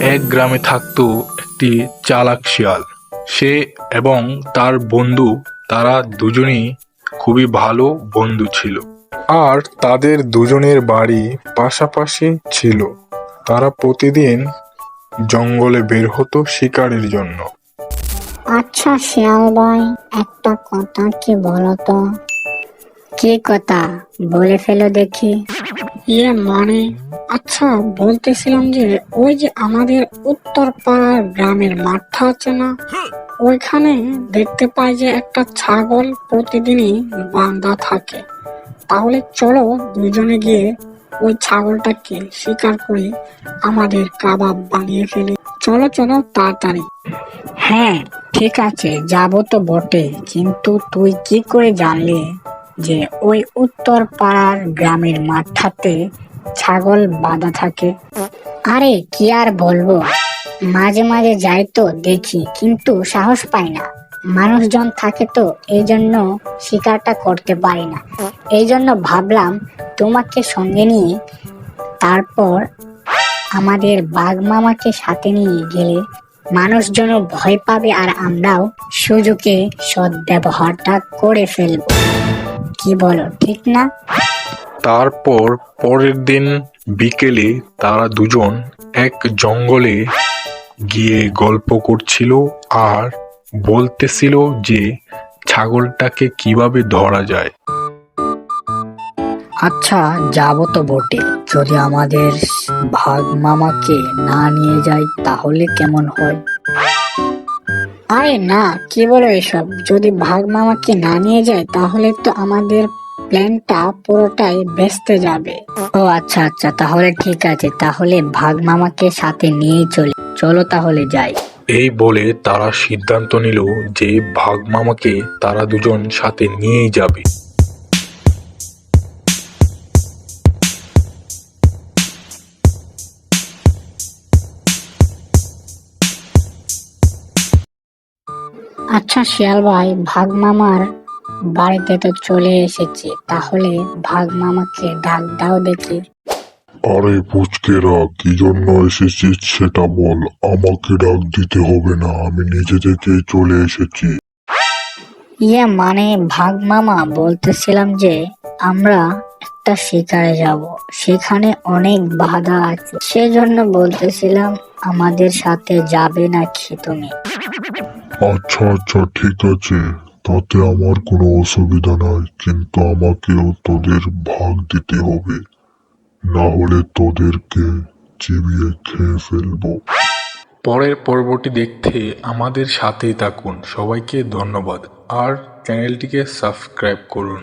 এক গ্রামে থাকতো একটি চালাক শিয়াল। সে এবং তার বন্ধু, তারা দুজনেই খুবই ভালো বন্ধু ছিল। আর তাদের দুজনের বাড়ি পাশাপাশি ছিল। তারা প্রতিদিন জঙ্গলে বের হতো শিকারের জন্য। আচ্ছা শিয়াল ভাই, একটা কথা কি বলতো? কি কথা? বলে ফেলো দেখি। মানে, আচ্ছা বলতেছিলাম যে ওই যে আমাদের উত্তর পাড়ার গ্রামের মাঠটা আছে না, ওইখানে দেখতে পাই যে একটা ছাগল প্রতিদিনই বাঁধা থাকে। তাহলে চলো দুজনে গিয়ে ওই ছাগলটাকে শিকার করে আমাদের কাবাব বানিয়ে ফেলি। চলো চলো তাড়াতাড়ি। হ্যাঁ ঠিক আছে, যাবো তো বটে, কিন্তু তুই কি করে জানলি যে ওই উত্তর পাড়ার গ্রামের মাঠটাতে ছাগল বাঁধা থাকে? আরে কি আর বলবো, মাঝে মাঝে যাই তো দেখি, কিন্তু সাহস পাই না। মানুষজন থাকে তো, এই জন্য শিকারটা করতে পারি না। এই জন্য ভাবলাম তোমাকে সঙ্গে নিয়ে তারপর আমাদের বাঘ মামাকে সাথে নিয়ে গেলে মানুষজন ভয় পাবে আর আমরাও সুযোগে সদ্ব্যবহারটা করে ফেলবো। কি বলো, ঠিক না? তারপর পরের দিন বিকেলে তারা দুজন এক জঙ্গলে গিয়ে গল্প করছিল আর বলতেছিল যে ছাগলটাকে কিভাবে ধরা যায়। আচ্ছা যাবো তো বটে, যদি আমাদের ভাগ মামাকে না নিয়ে যাই তাহলে কেমন হয়? আরে না, কি বলো এসব? যদি ভাগ মামাকে না নিয়ে যায় তাহলে তো আমাদের প্ল্যানটা পুরোটাই ভেস্তে যাবে। ও আচ্ছা আচ্ছা, তাহলে ঠিক আছে, তাহলে ভাগ মামাকে সাথে নিয়েই চলো তাহলে যাই। এই বলে তারা সিদ্ধান্ত নিল যে ভাগ মামাকে তারা দুজন সাথে নিয়েই যাবে। আচ্ছা শিয়াল ভাই, ভাগ মামার বাড়িতে তো চলে এসেছি, তাহলে ভাগ মামাকে ডাক দাও দেখি। আরে পুচকেরা, কি জন্য এসেছিস সেটা বল। আমাকে ডাক দিতে হবে না, আমি নিজে থেকেই চলে এসেছি। মানে ভাগ মামা, বলতেছিলাম যে আমরা একটা শিকারে যাব, সেখানে অনেক বাধা আছে, সেজন্য বলতেছিলাম আমাদের সাথে যাবে নাকি তুমি? আচ্ছা আচ্ছা ঠিক আছে, তাতে আমার কোনো অসুবিধা নাই, কিন্তু আমাকেও তোদের ভাগ দিতে হবে, না হলে তোদেরকে চিবিয়ে খেয়ে ফেলবো। পরের পর্বটি দেখতে আমাদের সাথেই থাকুন। সবাইকে ধন্যবাদ আর চ্যানেলটিকে সাবস্ক্রাইব করুন।